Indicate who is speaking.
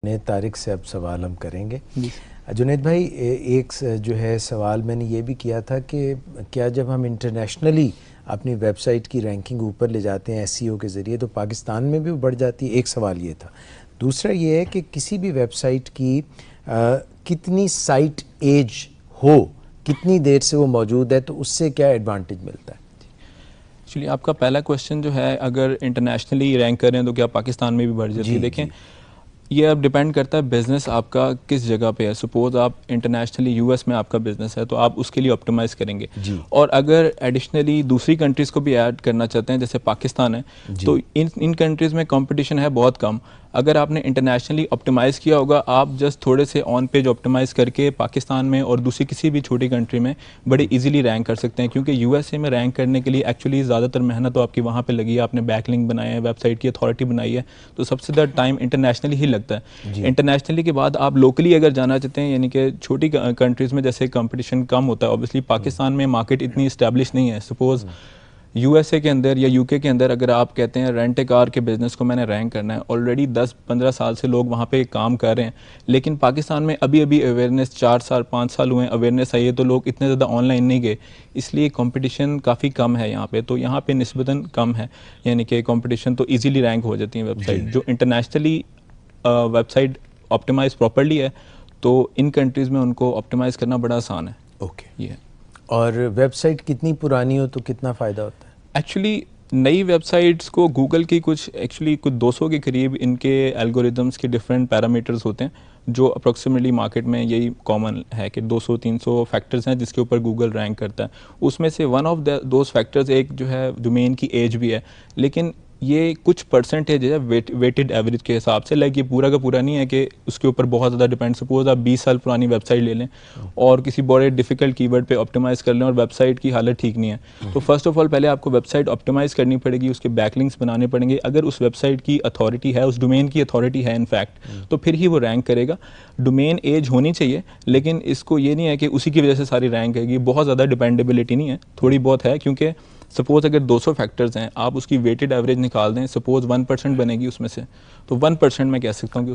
Speaker 1: ने तारिक से अब सवाल हम करेंगे। जुनैद भाई, एक जो है सवाल मैंने ये भी किया था कि क्या जब हम इंटरनेशनली अपनी वेबसाइट की रैंकिंग ऊपर ले जाते हैं एसईओ के ज़रिए तो पाकिस्तान में भी बढ़ जाती है? एक सवाल ये था। दूसरा ये है कि किसी भी वेबसाइट की कितनी साइट एज हो, कितनी देर से वो मौजूद है, तो उससे क्या एडवांटेज मिलता है?
Speaker 2: एक्चुअली आपका पहला क्वेश्चन जो है, अगर इंटरनेशनली रैंक करें तो क्या पाकिस्तान में भी बढ़ जाती है? देखें, ये अब डिपेंड करता है बिज़नेस आपका किस जगह पे है। सपोज़ आप इंटरनेशनली यूएस में आपका बिज़नेस है तो आप उसके लिए ऑप्टिमाइज़ करेंगे, और अगर एडिशनली दूसरी कंट्रीज़ को भी ऐड करना चाहते हैं जैसे पाकिस्तान है, तो इन कंट्रीज़ में कंपटीशन है बहुत कम। अगर आपने इंटरनेशनली ऑप्टिमाइज़ किया होगा, आप जस्ट थोड़े से ऑन पेज ऑप्टिमाइज़ करके पाकिस्तान में और दूसरी किसी भी छोटी कंट्री में बड़े इजीली रैंक कर सकते हैं, क्योंकि यूएसए में रैंक करने के लिए एक्चुअली ज़्यादातर मेहनत तो आपकी वहाँ पे लगी है। आपने बैकलिंक बनाए हैं, वेबसाइट की अथॉरिटी बनाई है, तो सबसे ज़्यादा टाइम इंटरनेशनली ही लगता है। इंटरनेशनली के बाद आप लोकली अगर जाना चाहते हैं, यानी कि छोटी कंट्रीज़ में जैसे कंपटीशन कम होता है, ऑब्वियसली पाकिस्तान में मार्केट इतनी इस्टेब्लिश नहीं है। सपोज़ यूएसए के अंदर या यूके के अंदर अगर आप कहते हैं रेंट ए कार के बिज़नेस को मैंने रैंक करना है, ऑलरेडी 10-15 साल से लोग वहाँ पे काम कर रहे हैं, लेकिन पाकिस्तान में अभी अभी अवेयरनेस 4-5 साल हुए हैं, अवेयरनेस आई है, तो लोग इतने ज़्यादा ऑनलाइन नहीं गए, इसलिए कंपटीशन काफ़ी कम है यहाँ पे। तो यहाँ पे निस्बतन कम है, यानी कि कंपटीशन, तो ईजिली रैंक हो जाती है वेबसाइट। जो इंटरनेशनली वेबसाइट ऑप्टिमाइज़ प्रॉपर्ली है, तो इन कंट्रीज़ में उनको ऑप्टिमाइज़ करना बड़ा आसान है।
Speaker 1: ओके।
Speaker 2: ये
Speaker 1: और वेबसाइट कितनी पुरानी हो तो कितना फ़ायदा होता है?
Speaker 2: एक्चुअली नई वेबसाइट्स को गूगल की कुछ 200 के करीब इनके एल्गोरिदम्स के डिफरेंट पैरामीटर्स होते हैं, जो अप्रॉक्सीमेटली मार्केट में यही कॉमन है कि 200-300 फैक्टर्स हैं जिसके ऊपर गूगल रैंक करता है। उसमें से वन ऑफ दोज फैक्टर्स एक जो है डोमेन की एज भी है, लेकिन ये कुछ परसेंटेज है वेटेड एवरेज के हिसाब से। लाइक ये पूरा का पूरा नहीं है कि उसके ऊपर बहुत ज़्यादा डिपेंड। सपोज आप 20 साल पुरानी वेबसाइट ले लें और किसी बड़े डिफिकल्ट कीवर्ड पे ऑप्टिमाइज़ कर लें और वेबसाइट की हालत ठीक नहीं है, तो फर्स्ट ऑफ ऑल पहले आपको वेबसाइट ऑप्टिमाइज़ करनी पड़ेगी, उसके बैकलिंक्स बनाने पड़ेंगे। अगर उस वेबसाइट की अथॉरिटी है, उस डोमेन की अथॉरिटी है इनफैक्ट, तो फिर ही वो रैंक करेगा। डोमेन एज होनी चाहिए, लेकिन इसको ये नहीं है कि उसी की वजह से सारी रैंक करेगी। बहुत ज़्यादा डिपेंडेबिलिटी नहीं है, थोड़ी बहुत है, क्योंकि सपोज अगर 200 फैक्टर्स हैं, आप उसकी वेटेड एवरेज निकाल दें, सपोज 1% बनेगी उसमें से, तो 1% मैं कह सकता हूँ कि